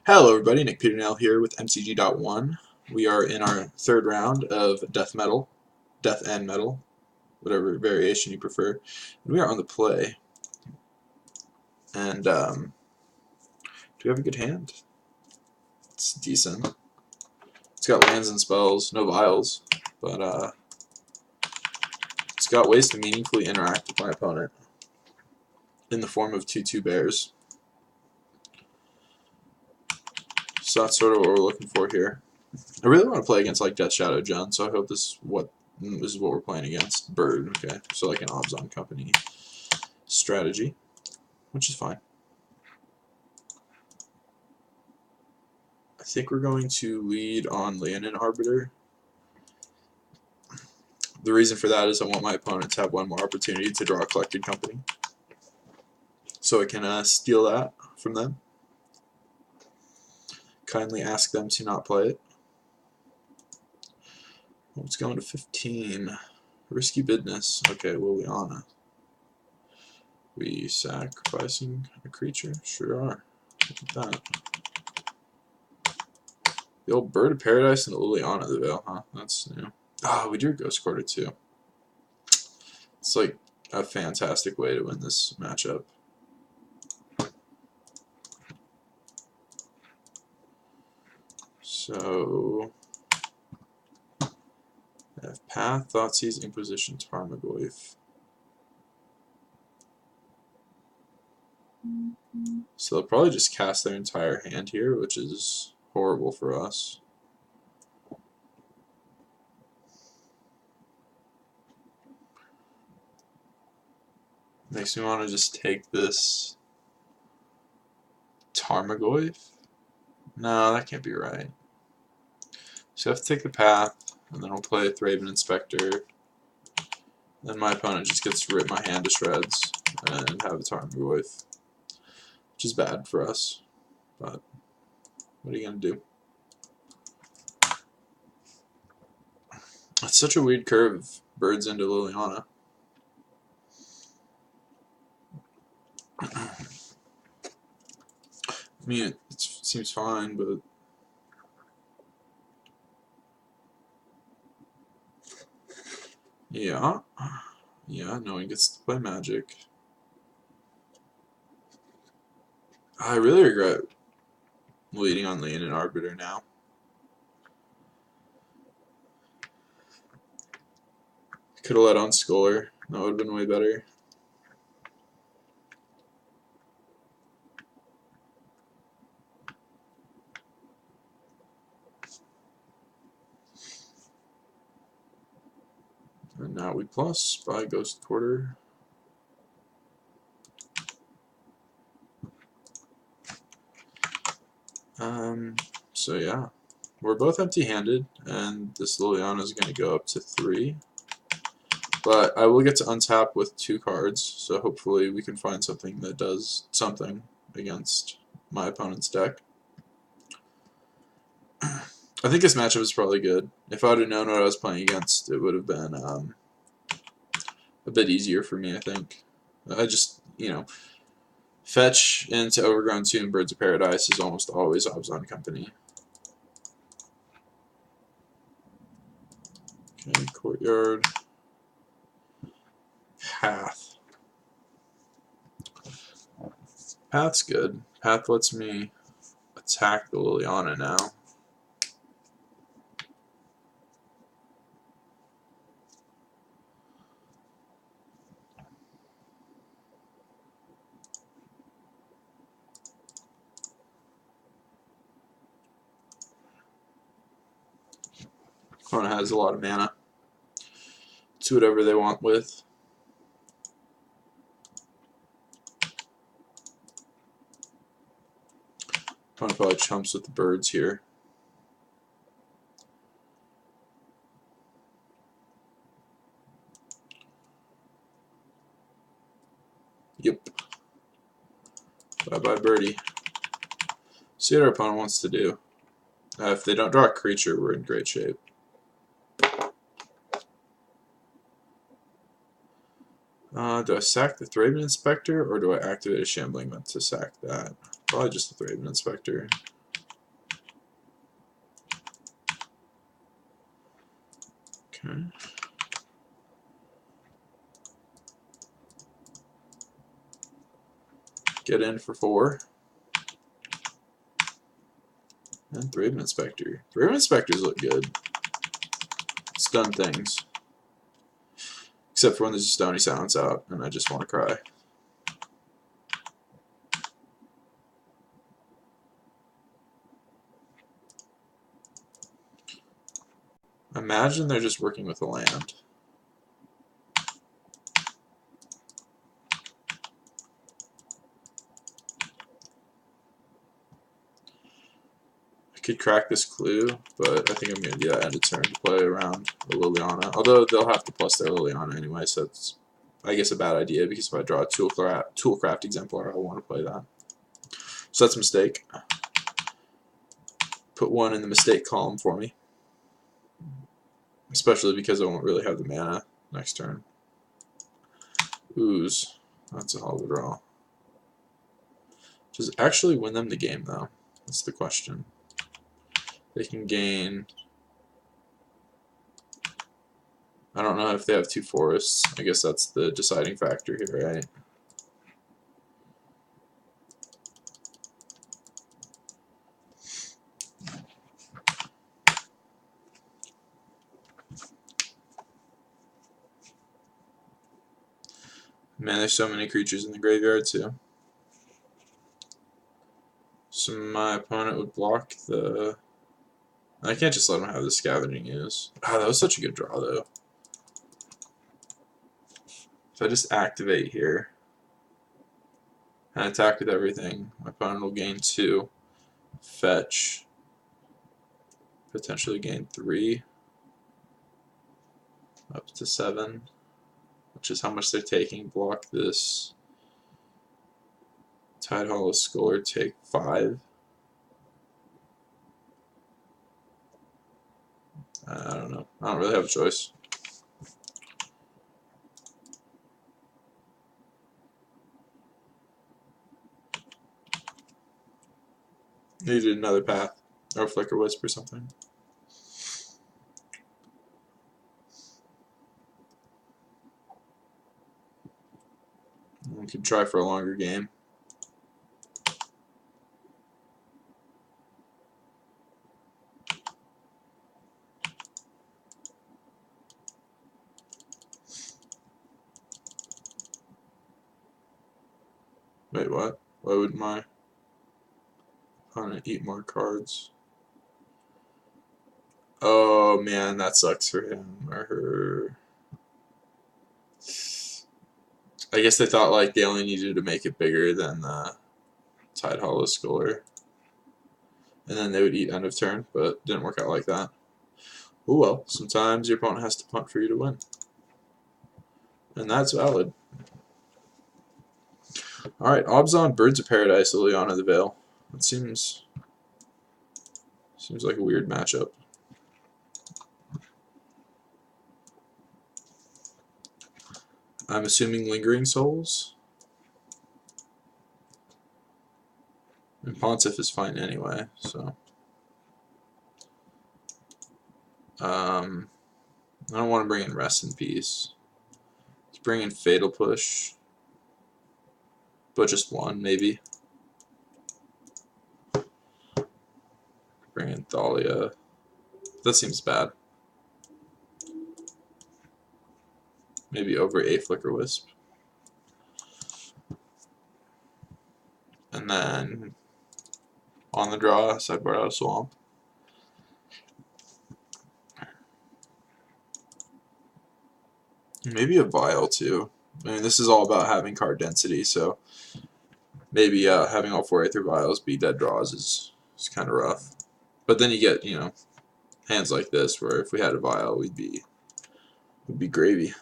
Hello everybody, Nick Peternell here with MTG.one. We are in our third round of Death and Metal, whatever variation you prefer. And we are on the play. And do we have a good hand? It's decent. It's got lands and spells, no vials, but it's got ways to meaningfully interact with my opponent in the form of 2/2 bears. So that's sort of what we're looking for here. I really want to play against like Death Shadow Jun, so I hope this is what we're playing against. Bird, okay. So like an Obzon Company strategy, which is fine. I think we're going to lead on Leonin Arbiter. The reason for that is I want my opponent to have one more opportunity to draw a Collected Company, so I can steal that from them. Kindly ask them to not play it. Let's go into 15. Risky business. Okay, Liliana. We sacrificing a creature? Sure are. Look at that. The old Bird of Paradise and the Liliana the Veil, huh? That's new. Ah, we drew Ghost Quarter too. It's like a fantastic way to win this matchup. So I have Path, Thoughtseize, Inquisition, Tarmogoyf. So they'll probably just cast their entire hand here, which is horrible for us. Makes me want to just take this Tarmogoyf. No, that can't be right. So I have to take the Path, and then we'll play Thraben Inspector. Then my opponent just gets to rip my hand to shreds and have a Tarmogoyf, which is bad for us, but what are you going to do? It's such a weird curve, Birds into Liliana. I mean, it seems fine, but yeah, no one gets to play Magic. I really regret leading on Leonin Arbiter now. Could have let on Scholar. That would have been way better. And now we plus by Ghost Quarter. So yeah, we're both empty-handed, and this Liliana is going to go up to 3. But I will get to untap with 2 cards, so hopefully we can find something that does something against my opponent's deck. I think this matchup is probably good. If I would have known what I was playing against, it would have been a bit easier for me, I think. I just, fetch into Overgrown Tomb, Birds of Paradise is almost always Obzon Company. Okay, Courtyard. Path. Path's good. Path lets me attack the Liliana now. Opponent has a lot of mana. Do whatever they want with. Opponent probably chumps with the birds here. Yep. Bye-bye birdie. See what our opponent wants to do. If they don't draw a creature, we're in great shape. Do I sack the Thraben Inspector, or do I activate a Shambling Vent to sack that? Probably just the Thraben Inspector. Okay. Get in for 4. And Thraben Inspector. Thraben Inspectors look good. Stun things. Except for when there's a Stony Silence out and I just want to cry. Imagine they're just working with a land. I could crack this clue, but I think I'm going to do that end of turn to play around a Liliana. Although they'll have to plus their Liliana anyway, so it's, I guess, a bad idea because if I draw a Toolcraft Exemplar, I'll want to play that. So that's a mistake. Put 1 in the mistake column for me. Especially because I won't really have the mana next turn. Ooze. That's a hell of a draw. Does it actually win them the game, though? That's the question. They can gain... I don't know if they have 2 forests. I guess that's the deciding factor here, right? Man, there's so many creatures in the graveyard, too. So my opponent would block the... I can't just let him have the Scavenging Ooze. Ah, that was such a good draw, though. If I just activate here and attack with everything, my opponent will gain 2. Fetch. Potentially gain 3. Up to 7. Which is how much they're taking. Block this. Tide Hollow Sculler, take 5. I don't know. I don't really have a choice. Needed another path. Or Flicker Wisp or something. We could try for a longer game. Wait, what? Why would my opponent eat more cards? Oh man, that sucks for him or her. I guess they thought like they only needed to make it bigger than the Tide Hollow Sculler. And then they would eat end of turn, but it didn't work out like that. Oh well, sometimes your opponent has to punt for you to win. And that's valid. Alright, Obzon, Birds of Paradise, Liliana the Veil. That seems like a weird matchup. I'm assuming Lingering Souls. And Pontiff is fine anyway, so. I don't want to bring in Rest in Peace. Let's bring in Fatal Push. But just 1, maybe. Bring in Thalia. That seems bad. Maybe over a Flicker Wisp. And then on the draw, sideboard out of Swamp. Maybe a Vial too. I mean, this is all about having card density, so maybe having all 4 Aether Vials be dead draws is kind of rough. But then you get, you know, hands like this where if we had a Vial, we'd be gravy.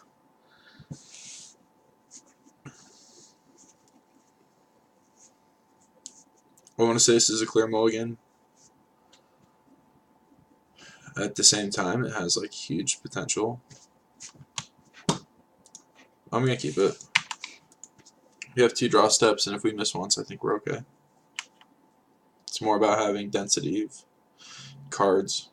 I want to say this is a clear mulligan. At the same time, it has like huge potential. I'm gonna keep it. We have 2 draw steps, and if we miss once, I think we're okay. It's more about having density of cards.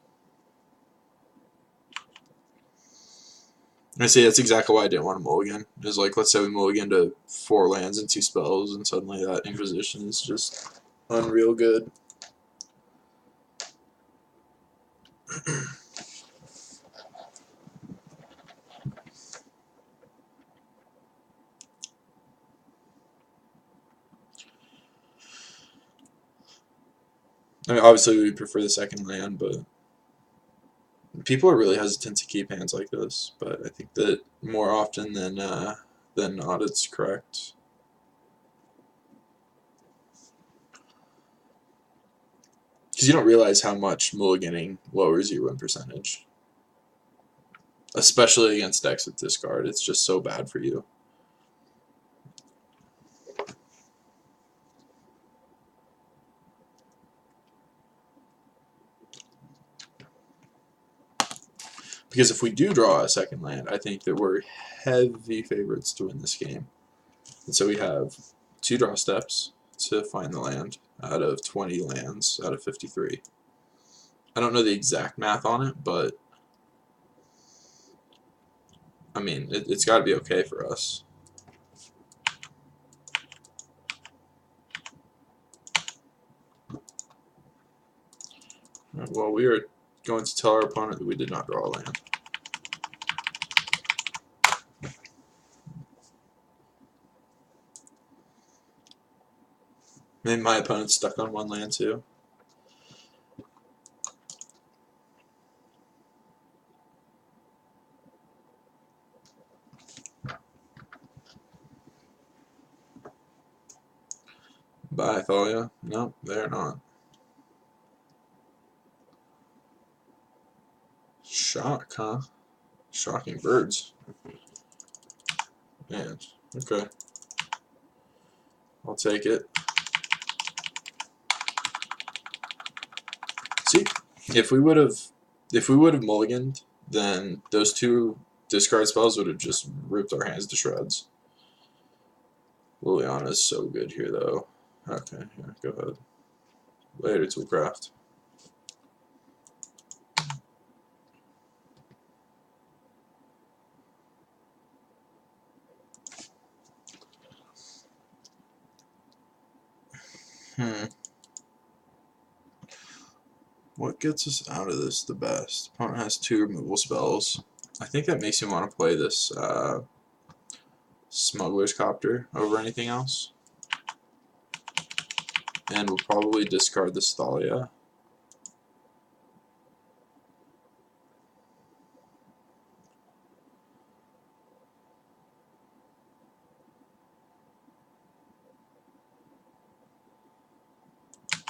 I see, that's exactly why I didn't want to mulligan. Is like, let's say we mulligan to 4 lands and 2 spells, and suddenly that Inquisition is just unreal good. I mean, obviously we prefer the second land, but people are really hesitant to keep hands like this. But I think that more often than not, it's correct. Because you don't realize how much mulliganing lowers your win percentage. Especially against decks with discard. It's just so bad for you. Because if we do draw a second land, I think that we're heavy favorites to win this game. And so we have 2 draw steps to find the land out of 20 lands out of 53. I don't know the exact math on it, but I mean, it's got to be okay for us. Well, we are going to tell our opponent that we did not draw a land. Maybe my opponent's stuck on 1 land too. Bye, Thalia. No, they're not. Shock, huh? Shocking birds. Man, okay. I'll take it. See, if we would have mulliganed, then those 2 discard spells would have just ripped our hands to shreds. Liliana is so good here, though. Okay, yeah, go ahead. Later, Toolcraft. What gets us out of this the best? Opponent has 2 removal spells. I think that makes me want to play this Smuggler's Copter over anything else. And we'll probably discard the Thalia.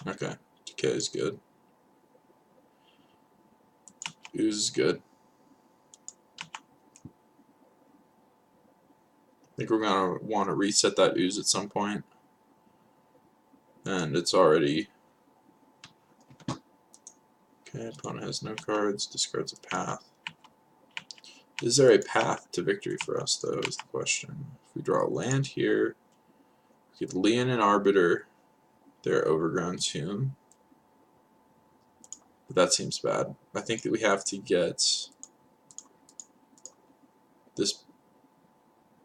Okay, Decay is good. Ooze is good. I think we're going to want to reset that Ooze at some point. And it's already... Okay, opponent has no cards, discards a path. Is there a path to victory for us, though, is the question. If we draw a land here, we could Leon and Arbiter their Overgrown Tomb. But that seems bad. I think that we have to get this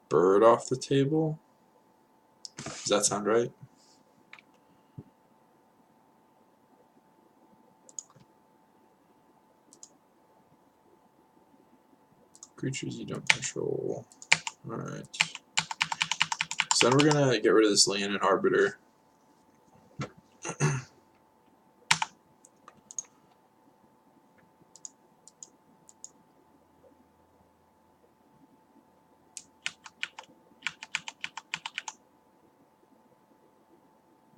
bird off the table. Does that sound right? Creatures you don't control. Alright. So then we're going to get rid of this Leon and Arbiter.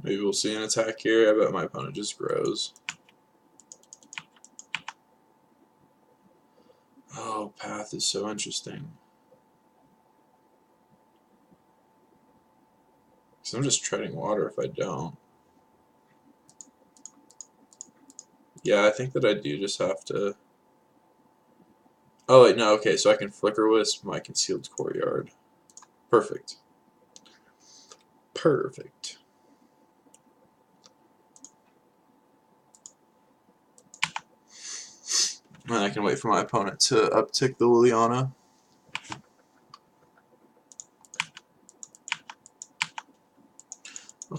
Maybe we'll see an attack here. I bet my opponent just grows. Oh, path is so interesting. Because I'm just treading water if I don't. Yeah, I think that I do just have to... Oh, wait, no, okay, so I can Flicker Wisp my Concealed Courtyard. Perfect. Perfect. And I can wait for my opponent to uptick the Liliana.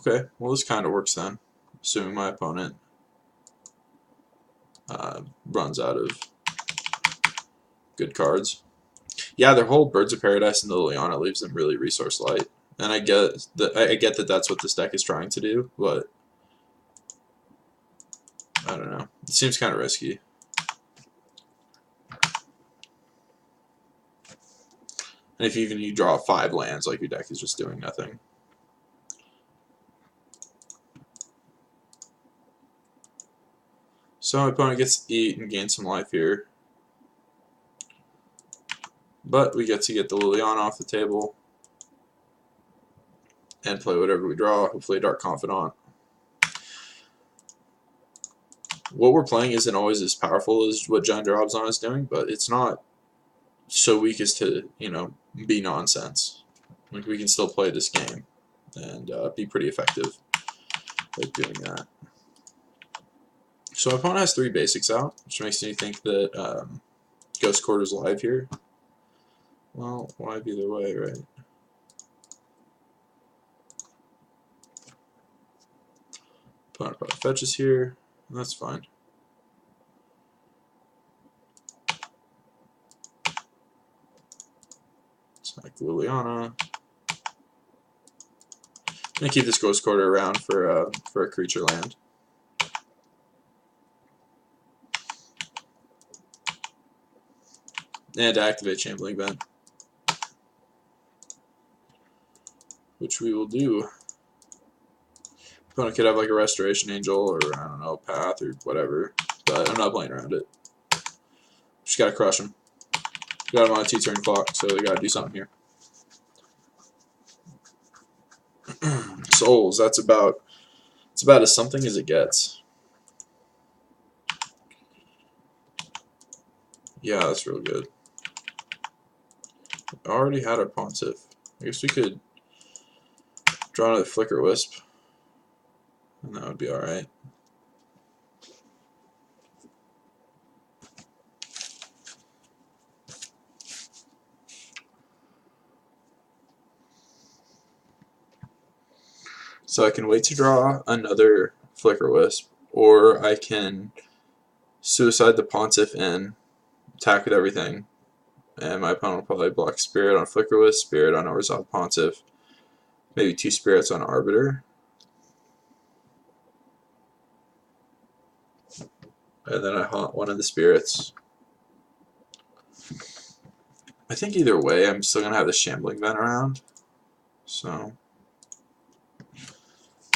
Okay, well this kind of works then, assuming my opponent runs out of good cards. Yeah, their whole Birds of Paradise and the Liliana leaves them really resource light, and I get that that's what this deck is trying to do, but I don't know. It seems kind of risky. And if even you draw 5 lands, like your deck is just doing nothing. So my opponent gets to eat and gain some life here. But we get to get the Liliana off the table and play whatever we draw, hopefully a Dark Confidant. What we're playing isn't always as powerful as what Giant Drobzon is doing, but it's not so weak as to, you know, be nonsense. Like, we can still play this game and be pretty effective at doing that. So my opponent has 3 basics out, which makes me think that Ghost Quarter's live here. Well, live either way, right? Opponent probably fetches here, and that's fine. Attack Liliana. I'm gonna keep this Ghost Quarter around for a creature land. And activate Shambling Vent, which we will do. Opponent could have like a Restoration Angel or, I don't know, Path or whatever, but I'm not playing around it. Just gotta crush him. Got him on a 2-turn clock, so they gotta do something here. Souls, it's about as something as it gets. Yeah, that's real good. I already had our Pontiff. I guess we could draw another Flicker Wisp, and that would be alright. So I can wait to draw another Flicker Wisp, or I can Suicide the Pontiff in, attack with everything, and my opponent will probably block Spirit on Flicker Wisp, Spirit on Orzhov Pontiff, maybe 2 Spirits on Arbiter. And then I haunt one of the Spirits. I think either way, I'm still going to have the Shambling Vent around. So,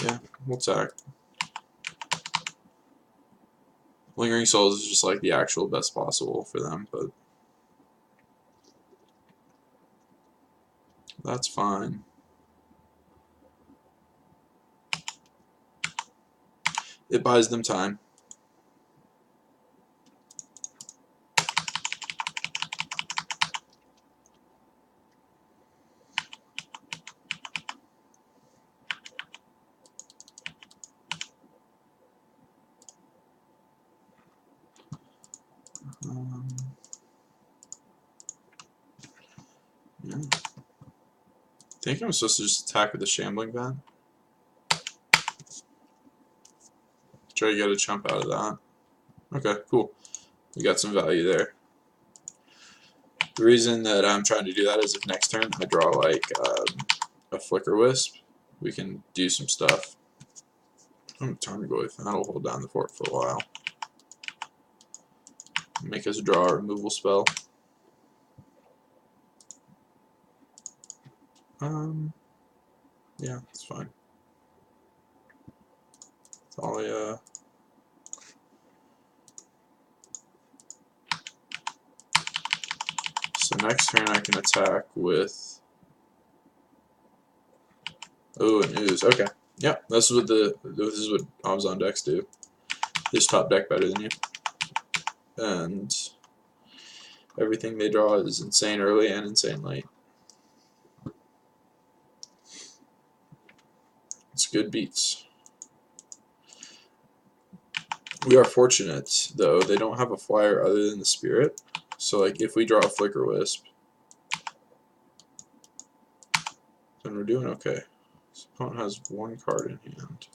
yeah, we'll attack. Lingering Souls is just like the actual best possible for them, but that's fine. It buys them time. Yeah. I think I'm supposed to just attack with the Shambling Vent. Try to get a chump out of that. Okay, cool. We got some value there. The reason that I'm trying to do that is if next turn I draw like a Flicker Wisp, we can do some stuff. Tarmogoyf, that'll hold down the fort for a while. Make us draw a removal spell. Yeah, it's fine. It's all So next turn I can attack with an Ooze. Okay. Yep, this is what Obzon decks do. This top deck better than you. And everything they draw is insane early and insane late. It's good beats. We are fortunate, though, they don't have a flyer other than the Spirit. So, like, if we draw a Flicker Wisp, then we're doing okay. This opponent has one card in hand.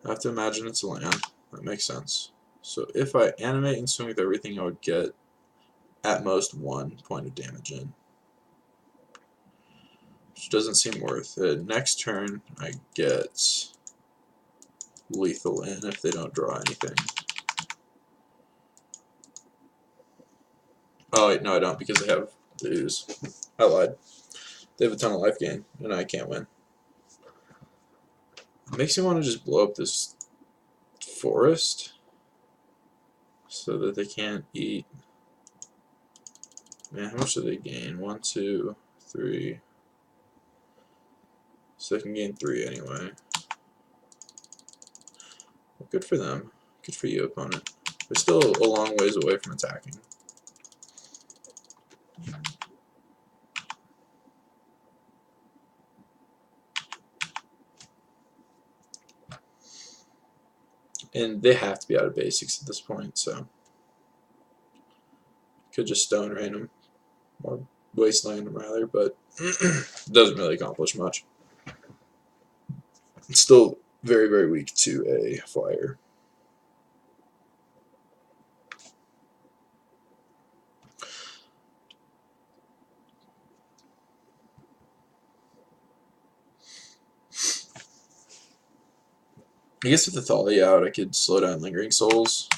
I have to imagine it's a land. That makes sense. So if I animate and swing with everything, I would get at most 1 point of damage in. Which doesn't seem worth it. Next turn, I get lethal in if they don't draw anything. Oh wait, no I don't, because they have the ooze. I lied. They have a ton of life gain, and I can't win. It makes me want to just blow up this forest so that they can't eat. Man, how much do they gain? 1, 2, 3. So they can gain 3 anyway. Well, good for them. Good for you, opponent. They're still a long ways away from attacking. And they have to be out of basics at this point, so could just stone rain them, or wasteland them rather, but doesn't really accomplish much. It's still very, very weak to a flyer. I guess with the Thalia out, I could slow down Lingering Souls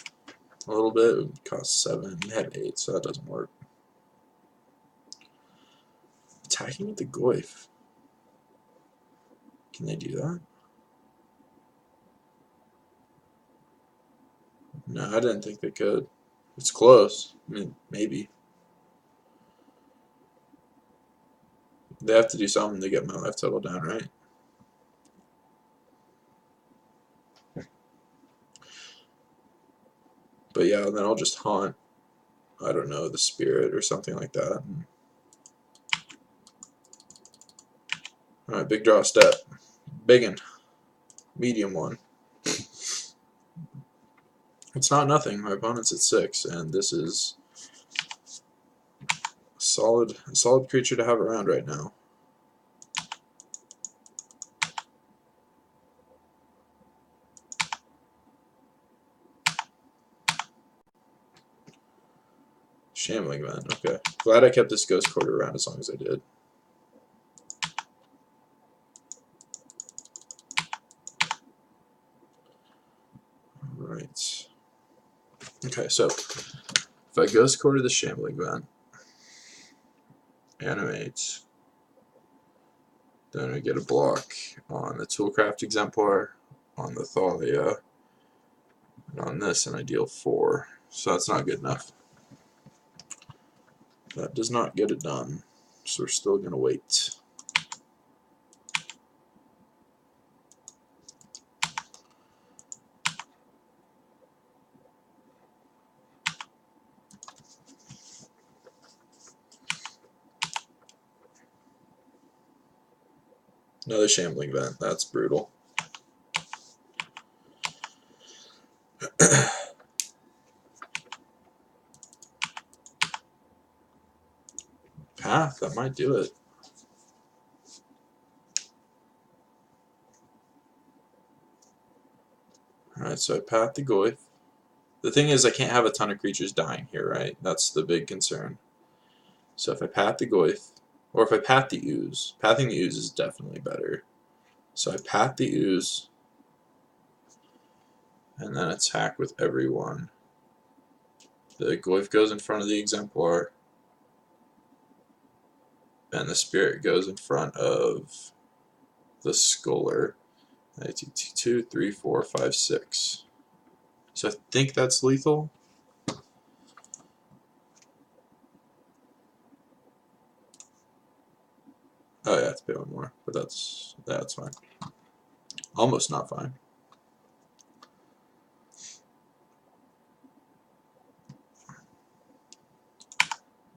a little bit. It would cost 7. They have 8, so that doesn't work. Attacking with the Goyf. Can they do that? No, I didn't think they could. It's close. I mean, maybe. They have to do something to get my life total down, right? But yeah, then I'll just haunt, I don't know, the spirit or something like that. Alright, big draw step. Biggin. Medium one. It's not nothing. My opponent's at 6, and this is a solid creature to have around right now. Shambling Vent, okay. Glad I kept this Ghost Quarter around as long as I did. Alright. Okay, so if I Ghost Quarter the Shambling Vent, animate, then I get a block on the Toolcraft Exemplar, on the Thalia, and on this, and I deal 4. So that's not good enough. That does not get it done, so we're still going to wait. Another Shambling Vent, that's brutal. Path, that might do it. Alright, so I path the Goyf. The thing is, I can't have a ton of creatures dying here, right? That's the big concern. So if I path the Goyf, or if I path the Ooze, pathing the Ooze is definitely better. So I path the Ooze, and then attack with everyone. The Goyf goes in front of the Exemplar, and the Spirit goes in front of the Scholar. 2, 3, 4, 5, 6. So I think that's lethal. Oh yeah, I have to pay 1 more, but that's fine. Almost not fine.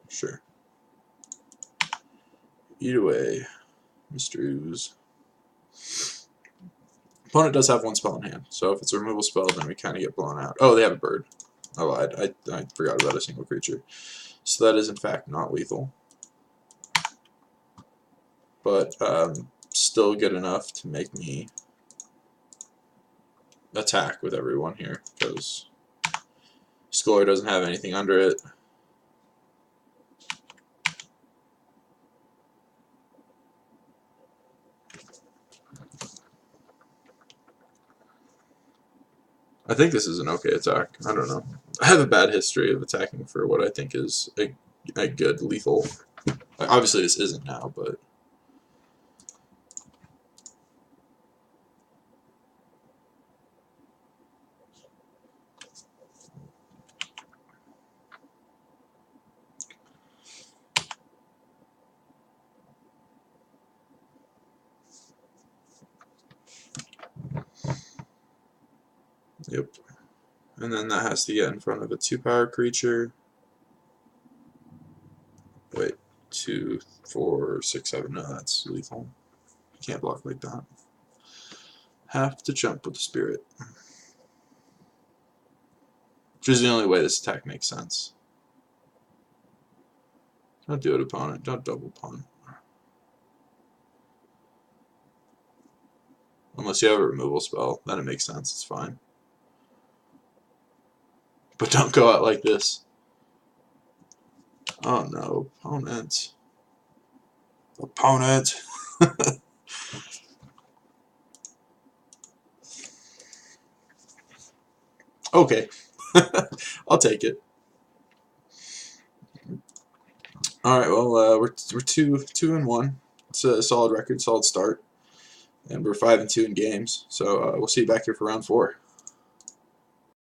Sure. Eat away, Mr. Ooze. Opponent does have 1 spell in hand, so if it's a removal spell, then we kind of get blown out. Oh, they have a bird. I lied. I forgot about a single creature. So that is, in fact, not lethal. but still good enough to make me attack with everyone here, because Score doesn't have anything under it. I think this is an okay attack. I don't know. I have a bad history of attacking for what I think is a good lethal. Obviously this isn't now, but... Yep. And then that has to get in front of a 2-power creature. Wait, 2, 4, 6, 7. No, that's lethal. You can't block like that. Have to jump with the spirit. Which is the only way this attack makes sense. Don't do it, opponent. Don't double punt. Unless you have a removal spell, then it makes sense. It's fine. But don't go out like this. Oh no, opponent. Opponent. Okay. I'll take it. Alright, well, we're 2-1. It's a solid record, solid start. And we're 5-2 in games. So we'll see you back here for round 4.